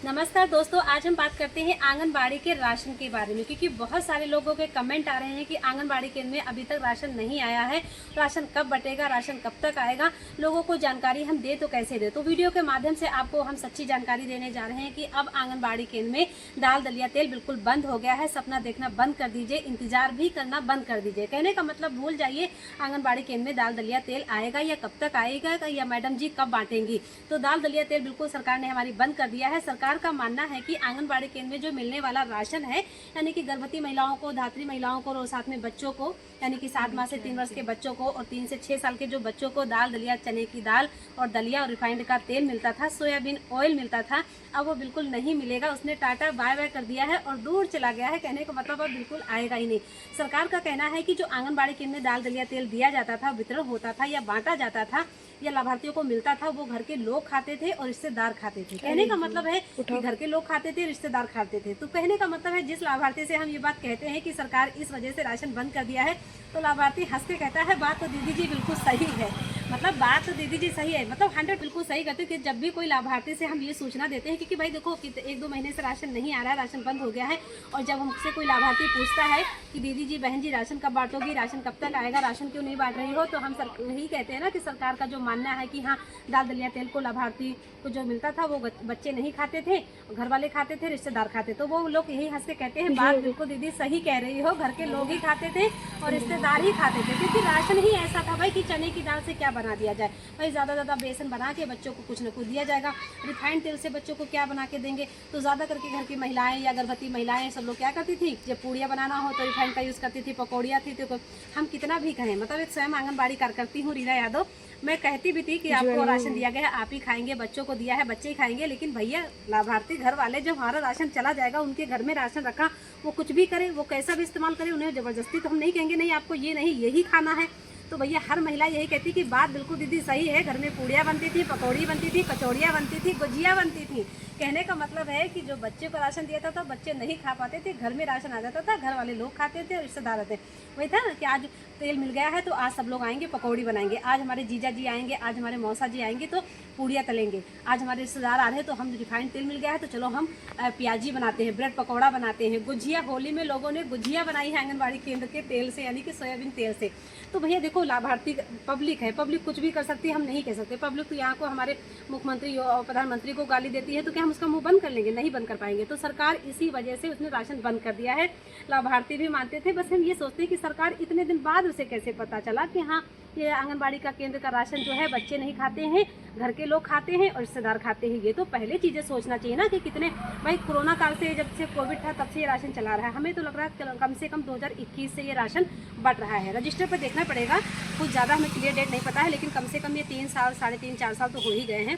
नमस्कार दोस्तों, आज हम बात करते हैं आंगनबाड़ी के राशन के बारे में, क्योंकि बहुत सारे लोगों के कमेंट आ रहे हैं कि आंगनबाड़ी केंद्र में अभी तक राशन नहीं आया है। राशन कब बटेगा, राशन कब तक आएगा, लोगों को जानकारी हम दे तो कैसे दे। तो वीडियो के माध्यम से आपको हम सच्ची जानकारी देने जा रहे हैं कि अब आंगनबाड़ी केंद्र में दाल दलिया तेल बिल्कुल बंद हो गया है। सपना देखना बंद कर दीजिए, इंतजार भी करना बंद कर दीजिए। कहने का मतलब भूल जाइए, आंगनबाड़ी केंद्र में दाल दलिया तेल आएगा या कब तक आएगा या मैडम जी कब बांटेंगी। तो दाल दलिया तेल बिल्कुल सरकार ने हमारी बंद कर दिया है। सरकार का मानना है कि आंगनबाड़ी केंद्र में जो मिलने वाला राशन है, यानी कि गर्भवती महिलाओं को, धात्री महिलाओं को और साथ में बच्चों को, यानी कि 7 माह से 3 वर्ष के बच्चों को और 3 से 6 साल के जो बच्चों को दाल दलिया, चने की दाल और दलिया और रिफाइंड का तेल मिलता था, सोयाबीन ऑयल मिलता था, अब वो बिल्कुल नहीं मिलेगा। उसने टाटा बाय बाय कर दिया है और दूर चला गया है। कहने का मतलब अब बिल्कुल आएगा ही नहीं। सरकार का कहना है कि जो आंगनबाड़ी केंद्र में दाल दलिया तेल दिया जाता था, वितरण होता था या बांटा जाता था या लाभार्थियों को मिलता था, वो घर के लोग खाते थे और रिश्तेदार खाते थे। कहने का मतलब है कि घर के लोग खाते थे, रिश्तेदार खाते थे। तो कहने का मतलब है जिस लाभार्थी से हम ये बात कहते हैं कि सरकार इस वजह से राशन बंद कर दिया है, तो लाभार्थी हंस के कहता है बात तो दीदी जी बिल्कुल सही है। मतलब बात तो दीदी जी सही है, मतलब 100 बिल्कुल सही कहते हैं कि जब भी कोई लाभार्थी से हम ये सूचना देते हैं कि भाई देखो 1-2 महीने से राशन नहीं आ रहा है, राशन बंद हो गया है, और जब हमसे कोई लाभार्थी पूछता है कि दीदी जी, बहन जी, राशन कब बांटोगी, राशन कब तक आएगा, राशन क्यों नहीं बांट रही हो, तो हम यही कहते हैं ना कि सरकार का जो मानना है कि हाँ, दाल दलिया तेल को लाभार्थी को जो मिलता था वो बच्चे नहीं खाते थे, घर वाले खाते थे, रिश्तेदार खाते। तो वो लोग यही हंस के कहते हैं बात बिल्कुल दीदी सही कह रही हो, घर के लोग ही खाते थे और रिश्तेदार ही खाते थे, क्योंकि राशन ही ऐसा था भाई कि चने की दाल से क्या बना दिया जाए भाई, ज़्यादा बेसन बना के बच्चों को कुछ न कुछ दिया जाएगा। रिफाइंड तेल से बच्चों को क्या बना के देंगे। तो ज़्यादा करके घर की महिलाएं या गर्भवती महिलाएं सब लोग क्या करती थी, जब पूड़ियाँ बनाना हो तो रिफाइंड का यूज़ करती थी, पकौड़ियाँ थी। तो हम कितना भी कहें, मतलब एक स्वयं आंगनबाड़ी कार्यकर्ती हूँ रीना यादव, मैं कहती भी थी कि आपको राशन दिया गया है, आप ही खाएंगे, बच्चों को दिया है, बच्चे ही खाएंगे। लेकिन भैया लाभार्थी घर वाले जब हमारा राशन चला जाएगा, उनके घर में राशन रखा, वो कुछ भी करे, वो कैसा भी इस्तेमाल करे, उन्हें ज़बरदस्ती तो हम नहीं कहेंगे नहीं आपको ये नहीं यही खाना है। तो भैया हर महिला यही कहती कि बात बिल्कुल दीदी सही है, घर में पूड़ियाँ बनती थी, पकौड़ी बनती थी, कचौड़ियाँ बनती थी, गुजिया बनती थी। कहने का मतलब है कि जो बच्चे को राशन दिया था तो बच्चे नहीं खा पाते थे, घर में राशन आ जाता था, घर वाले लोग खाते थे, रिश्तेदार आते। वही था ना कि आज तेल मिल गया है तो आज सब लोग आएंगे, पकौड़ी बनाएंगे, आज हमारे जीजा जी आएंगे, आज हमारे मौसा जी आएंगे तो पूड़ियाँ तलेंगे, आज हमारे रिश्तेदार आ रहे हैं तो हम रिफाइंड तेल मिल गया है तो चलो हम प्याजी बनाते हैं, ब्रेड पकौड़ा बनाते हैं, गुजिया। होली में लोगों ने गुजिया बनाई है आंगनबाड़ी केंद्र के तेल से, यानी कि सोयाबीन तेल से। तो भैया देखो लाभार्थी पब्लिक है, पब्लिक कुछ भी कर सकती है, हम नहीं कह सकते। पब्लिक तो यहाँ को हमारे मुख्यमंत्री और प्रधानमंत्री को गाली देती है, तो क्या हम उसका मुंह बंद कर लेंगे? नहीं बंद कर पाएंगे। तो सरकार इसी वजह से उसने राशन बंद कर दिया है। लाभार्थी भी मानते थे, बस हम ये सोचते हैं कि सरकार इतने दिन बाद उसे कैसे पता चला कि हाँ, ये आंगनबाड़ी का केंद्र का राशन जो है बच्चे नहीं खाते हैं, घर के लोग खाते हैं और रिश्तेदार खाते हैं। ये तो पहले चीज़ें सोचना चाहिए ना कि कितने भाई कोरोना काल से, जब से कोविड था तब से ये राशन चला रहा है। हमें तो लग रहा है कम से कम 2021 से ये राशन बढ़ रहा है। रजिस्टर पर देखना पड़ेगा, कुछ ज़्यादा हमें क्लियर डेट नहीं पता है, लेकिन कम से कम ये 3 साल, 3.5 4 साल तो हो ही गए हैं।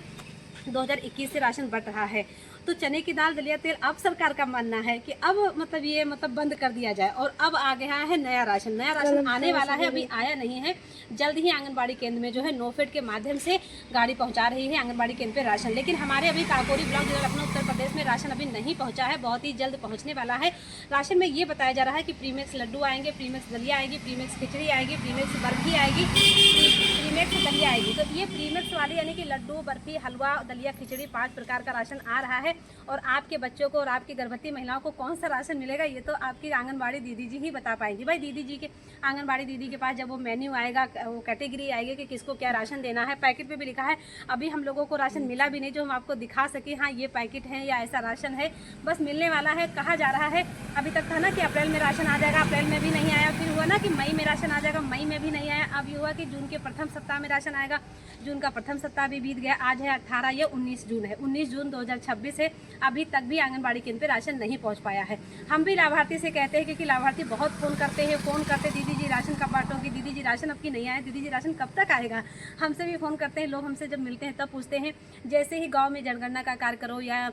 2021 से राशन बढ़ रहा है। तो चने की दाल, दलिया तेल, अब सरकार का मानना है कि अब मतलब ये बंद कर दिया जाए। और अब आ गया है नया राशन आने वाला है, अभी आया नहीं है। जल्द ही आंगनबाड़ी केंद्र में जो है नोफेड के माध्यम से गाड़ी पहुंचा रही है आंगनबाड़ी केंद्र पे राशन। लेकिन हमारे अभी काकोरी ब्लॉक जिला लखनऊ उत्तर प्रदेश में राशन अभी नहीं पहुंचा है, बहुत ही जल्द पहुंचने वाला है। राशन में ये बताया जा रहा है कि प्रीमिक्स लड्डू आएंगे, प्रीमिक्स दलिया आएगी, प्रीमिक्स खिचड़ी आएगी, प्रीमिक्स बर्फी आएगी, प्रीमिक्स दलिया आएगी। तो ये प्रीमिक्स वाली यानी कि लड्डू, बर्फी, हलवा, दलिया, खिचड़ी 5 प्रकार का राशन आ रहा है। और आपके बच्चों को और आपकी गर्भवती महिलाओं को कौन सा राशन मिलेगा, ये तो आपकी आंगनबाड़ी दीदी जी ही बता पाएंगी। भाई दीदी जी के, आंगनबाड़ी दीदी के पास जब वो मेन्यू आएगा, वो कैटेगरी आएगी कि किसको क्या राशन देना है, पैकेट पे भी लिखा है। अभी हम लोगों को राशन मिला भी नहीं जो हम आपको दिखा सके हाँ ये पैकेट है या ऐसा राशन है, बस मिलने वाला है, कहा जा रहा है। अभी तक था ना कि अप्रैल में राशन आ जाएगा, अप्रैल में भी नहीं आया। फिर हुआ ना कि मई में राशन आ जाएगा, मई में भी नहीं आया। अब ये हुआ कि जून के प्रथम सप्ताह में राशन आएगा, जून का प्रथम सप्ताह भी बीत गया। आज है 18 या 19 जून है, 19 जून 2026 है, अभी तक भी आंगनबाड़ी केंद्र पे राशन नहीं पहुंच पाया है। हम भी लाभार्थी से कहते हैं क्योंकि लाभार्थी बहुत फ़ोन करते हैं, दीदी जी राशन कब बांटोगी, दीदी जी राशन अब की नहीं आया, दीदी जी राशन कब तक आएगा। हमसे भी फ़ोन करते हैं लोग, हमसे जब मिलते हैं तब पूछते हैं। जैसे ही गाँव में जनगणना का कार्य करो या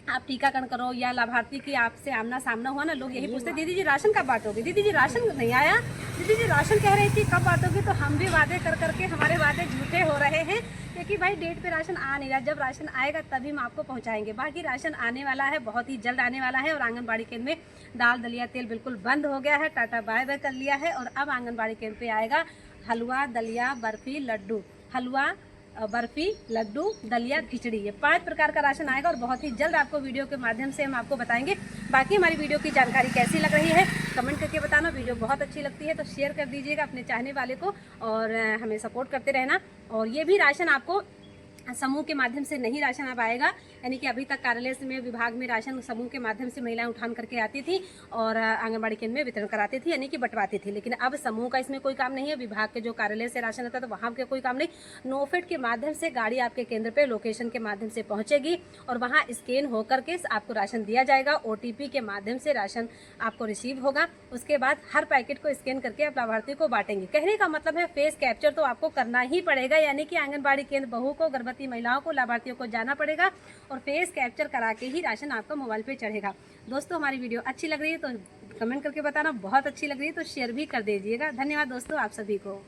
आप टीकाकरण करो या लाभार्थी की आपसे आमना सामना हुआ ना, लोग यही पूछते दीदी जी राशन कब बांटोगे, दीदी जी राशन नहीं आया, दीदी जी राशन कह रही थी कब बांटोगे। तो हम भी वादे कर करके हमारे वादे झूठे हो रहे हैं, क्योंकि भाई डेट पे राशन आ नहीं रहा। जब राशन आएगा तभी हम आपको पहुंचाएंगे। बाकी राशन आने वाला है, बहुत ही जल्द आने वाला है। और आंगनबाड़ी केंद्र में दाल, दलिया, तेल बिल्कुल बंद हो गया है, टाटा बाय बाय कर लिया है। और अब आंगनबाड़ी केंद्र पे आएगा हलवा, दलिया, बर्फी, लड्डू। हलवा बर्फी, लड्डू, दलिया, खिचड़ी, ये 5 प्रकार का राशन आएगा और बहुत ही जल्द आपको वीडियो के माध्यम से हम आपको बताएंगे। बाकी हमारी वीडियो की जानकारी कैसी लग रही है कमेंट करके बताना। वीडियो बहुत अच्छी लगती है तो शेयर कर दीजिएगा अपने चाहने वाले को और हमें सपोर्ट करते रहना। और ये भी राशन आपको समूह के माध्यम से नहीं राशन अब आएगा, यानी कि अभी तक कार्यालय में विभाग में राशन समूह के माध्यम से महिलाएं उठान करके आती थी और आंगनबाड़ी केंद्र में वितरण कराती थी, यानी कि बंटवाती थी। लेकिन अब समूह का इसमें कोई काम नहीं है। विभाग के जो कार्यालय से राशन आता है तो वहाँ के कोई काम नहीं। नोफेड के माध्यम से गाड़ी आपके केंद्र पे लोकेशन के माध्यम से पहुंचेगी और वहाँ स्कैन होकर के आपको राशन दिया जाएगा। OTP के माध्यम से राशन आपको रिसीव होगा। उसके बाद हर पैकेट को स्कैन करके आप लाभार्थी को बांटेंगे। कहने का मतलब है फेस कैप्चर तो आपको करना ही पड़ेगा, यानी कि आंगनबाड़ी केंद्र बहू को, गर्भवती महिलाओं को, लाभार्थियों को जाना पड़ेगा और फेस कैप्चर करा के ही राशन आपका मोबाइल पे चढ़ेगा। दोस्तों हमारी वीडियो अच्छी लग रही है तो कमेंट करके बताना, बहुत अच्छी लग रही है तो शेयर भी कर दीजिएगा। धन्यवाद दोस्तों आप सभी को।